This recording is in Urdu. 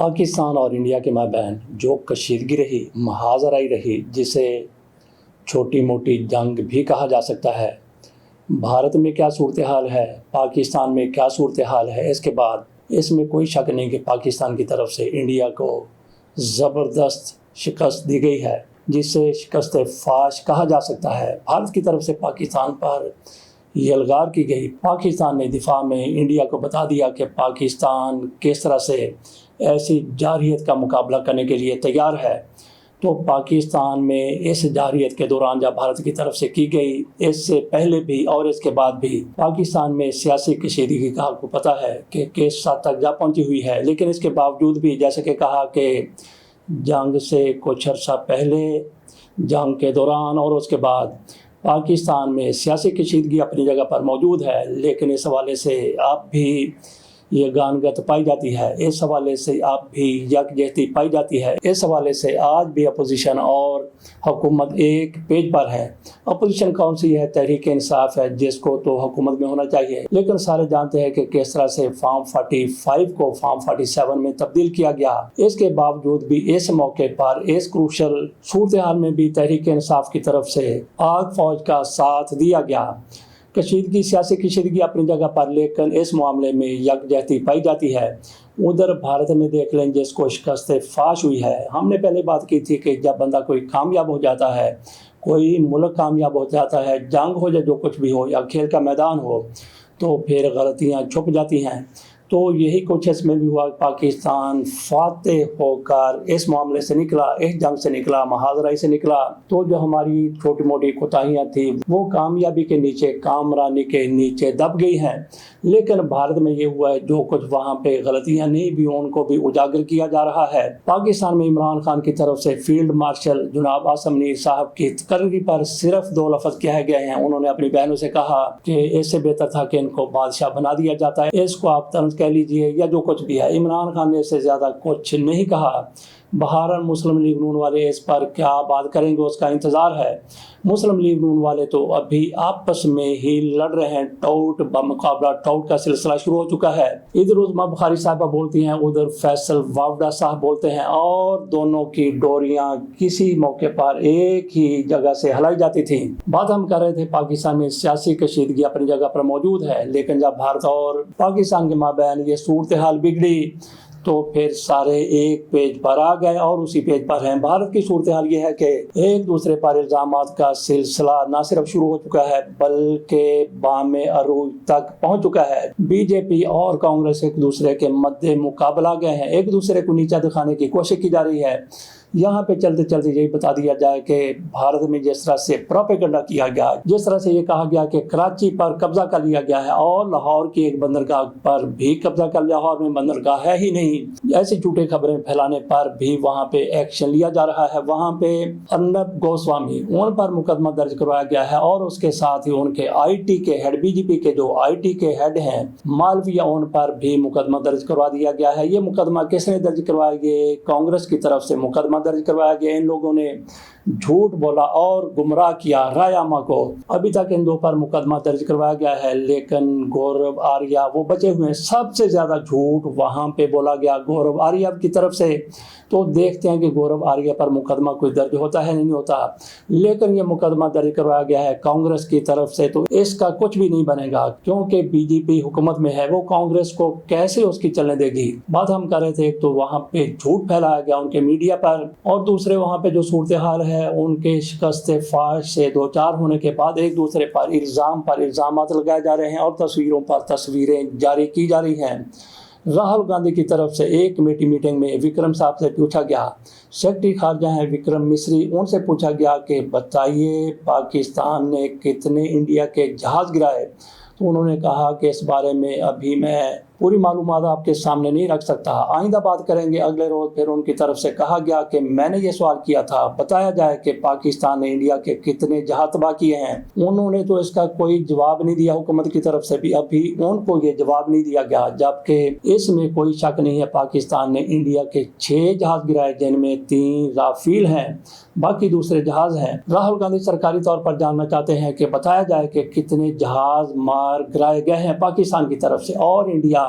پاکستان اور انڈیا کے مابین جو کشیدگی رہی، محاذ آرائی رہی، جسے چھوٹی موٹی جنگ بھی کہا جا سکتا ہے۔ بھارت میں کیا صورتحال ہے، پاکستان میں کیا صورتحال ہے، اس کے بعد اس میں کوئی شک نہیں کہ پاکستان کی طرف سے انڈیا کو زبردست شکست دی گئی ہے، جسے شکست فاش کہا جا سکتا ہے۔ بھارت کی طرف سے پاکستان پر یلغار کی گئی۔ پاکستان نے دفاع میں انڈیا کو بتا دیا کہ پاکستان کس طرح سے ایسی جارحیت کا مقابلہ کرنے کے لیے تیار ہے۔ تو پاکستان میں اس جارحیت کے دوران جب بھارت کی طرف سے کی گئی، اس سے پہلے بھی اور اس کے بعد بھی پاکستان میں سیاسی کشیدگی کا آپ کو پتہ ہے کہ کس حد تک جا پہنچی ہوئی ہے، لیکن اس کے باوجود بھی جیسے کہ کہا کہ جنگ سے کچھ عرصہ پہلے، جنگ کے دوران اور اس کے بعد پاکستان میں سیاسی کشیدگی اپنی جگہ پر موجود ہے، لیکن اس حوالے سے اب بھی یہ گانگت پائی جاتی ہے، اس حوالے سے اب بھی یکجہتی پائی جاتی ہے، اس حوالے سے آج بھی اپوزیشن اور حکومت ایک پیج پر ہے۔ اپوزیشن کون سی ہے؟ تحریک انصاف ہے، جس کو تو حکومت میں ہونا چاہیے، لیکن سارے جانتے ہیں کہ کس طرح سے فارم 45 کو فارم 47 میں تبدیل کیا گیا۔ اس کے باوجود بھی اس موقع پر اس کروشل صورتحال میں بھی تحریک انصاف کی طرف سے پاک فوج کا ساتھ دیا گیا۔ کشیدگی، سیاسی کشیدگی اپنی جگہ پر، لیکن اس معاملے میں یکجہتی پائی جاتی ہے۔ ادھر بھارت میں دیکھ لیں جس کو شکست فاش ہوئی ہے۔ ہم نے پہلے بات کی تھی کہ جب بندہ کوئی کامیاب ہو جاتا ہے، کوئی ملک کامیاب ہو جاتا ہے، جنگ ہو یا جو کچھ بھی ہو یا کھیل کا میدان ہو، تو پھر غلطیاں چھپ جاتی ہیں۔ تو یہی کچھ اس میں بھی ہوا۔ پاکستان فاتح ہو کر اس معاملے سے نکلا، اس جنگ سے نکلا، محاذ آرائی سے نکلا۔ تو جو ہماری چھوٹی موٹی کوتاہیاں تھیں وہ کامیابی کے نیچے، کامرانی کے نیچے دب گئی ہیں۔ لیکن بھارت میں یہ ہوا ہے جو کچھ وہاں پہ غلطیاں نہیں بھی ان کو بھی اجاگر کیا جا رہا ہے۔ پاکستان میں عمران خان کی طرف سے فیلڈ مارشل جناب عاصم منیر صاحب کی تقرری پر صرف 2 لفظ کہے گئے ہیں۔ انہوں نے اپنی بہنوں سے کہا کہ اس سے بہتر تھا کہ ان کو بادشاہ بنا دیا جاتا ہے، اس کو آپ طنز کہہ لیجئے یا جو کچھ بھی ہے۔ عمران خان نے اس سے زیادہ کچھ نہیں کہا۔ بہرحال مسلم لیگ نون والے اس پر کیا بات کریں گے اس کا انتظار ہے۔ مسلم لیگ نون والے تو ابھی آپس میں ہی لڑ رہے ہیں، ٹوٹ بمقابلہ ٹوٹ کا سلسلہ شروع ہو چکا ہے۔ ادھر عظمیٰ بخاری صاحبہ بولتی ہیں، ادھر فیصل واوڈہ صاحب بولتے ہیں، اور دونوں کی ڈوریاں کسی موقع پر ایک ہی جگہ سے ہلائی جاتی تھیں۔ بات ہم کر رہے تھے پاکستان میں سیاسی کشیدگی اپنی جگہ پر موجود ہے، لیکن جب بھارت اور پاکستان کے مابین یہ صورتحال بگڑی تو پھر سارے ایک پیج پر آ گئے اور اسی پیج پر ہیں۔ بھارت کی صورتحال یہ ہے کہ ایک دوسرے پر الزامات کا سلسلہ نہ صرف شروع ہو چکا ہے بلکہ بام عروج تک پہنچ چکا ہے۔ بی جے پی اور کانگریس ایک دوسرے کے مد مقابلہ گئے ہیں، ایک دوسرے کو نیچا دکھانے کی کوشش کی جا رہی ہے۔ یہاں پہ چلتے چلتے یہی بتا دیا جائے کہ بھارت میں جس طرح سے پروپیگنڈا کیا گیا، جس طرح سے یہ کہا گیا کہ کراچی پر قبضہ کر لیا گیا ہے اور لاہور کی ایک بندرگاہ پر بھی قبضہ کر لیا، لاہور میں بندرگاہ ہے ہی نہیں، ایسی جھوٹے خبریں پھیلانے پر بھی وہاں پہ ایکشن لیا جا رہا ہے۔ وہاں پہ ارنب گوسوامی ان پر مقدمہ درج کروایا گیا ہے، اور اس کے ساتھ ہی ان کے آئی ٹی کے ہیڈ، بی جے پی کے جو آئی ٹی کے ہیڈ ہیں مالویہ، ان پر بھی مقدمہ درج کروا دیا گیا ہے۔ یہ مقدمہ کس نے درج کروایا؟ یہ کانگریس کی طرف سے مقدمہ درج کروایا گیا۔ ان لوگوں نے جھوٹ بولا اور گمراہ کیا رائے عامہ کو۔ ابھی تک ان 2 پر مقدمہ درج کروایا گیا ہے، لیکن گورو آریہ وہ بچے ہوئے ہیں۔ سب سے زیادہ جھوٹ وہاں پہ بولا گیا گورو آریہ کی طرف سے۔ تو دیکھتے ہیں کہ گورو آریہ پر مقدمہ کوئی درج ہوتا ہے نہیں ہوتا، لیکن یہ مقدمہ درج کروایا گیا ہے کانگریس کی طرف سے، تو اس کا کچھ بھی نہیں بنے گا کیونکہ بی جے پی حکومت میں ہے، وہ کانگریس کو کیسے اس کی چلنے دے گی۔ بات ہم کر رہے تھے، ایک تو وہاں پہ جھوٹ پھیلایا گیا ان کے میڈیا پر، اور دوسرے وہاں پہ جو صورتحال ہے ان کے شکست فاش سے 2-4 ہونے کے بعد ایک دوسرے پر الزامات لگائے جا رہے ہیں اور تصویروں پر تصویریں جاری کی جا رہی ہیں۔ راہل گاندھی کی طرف سے ایک کمیٹی میٹنگ میں وکرم صاحب سے پوچھا گیا، سیکرٹری خارجہ ہیں وکرم مسری، ان سے پوچھا گیا کہ بتائیے پاکستان نے کتنے انڈیا کے جہاز گرائے؟ تو انہوں نے کہا کہ اس بارے میں ابھی میں پوری معلومات آپ کے سامنے نہیں رکھ سکتا، آئندہ بات کریں گے۔ اگلے روز پھر ان کی طرف سے کہا گیا کہ میں نے یہ سوال کیا تھا، بتایا جائے کہ پاکستان نے انڈیا کے کتنے جہاز تباہ کیے ہیں۔ انہوں نے تو اس کا کوئی جواب نہیں دیا، حکومت کی طرف سے بھی ابھی ان کو یہ جواب نہیں دیا گیا، جبکہ اس میں کوئی شک نہیں ہے پاکستان نے انڈیا کے 6 جہاز گرائے، جن میں 3 رافیل ہیں، باقی دوسرے جہاز ہیں۔ راہل گاندھی سرکاری طور پر جاننا چاہتے ہیں کہ بتایا جائے کہ کتنے جہاز مار گرائے گئے ہیں پاکستان کی طرف سے، اور انڈیا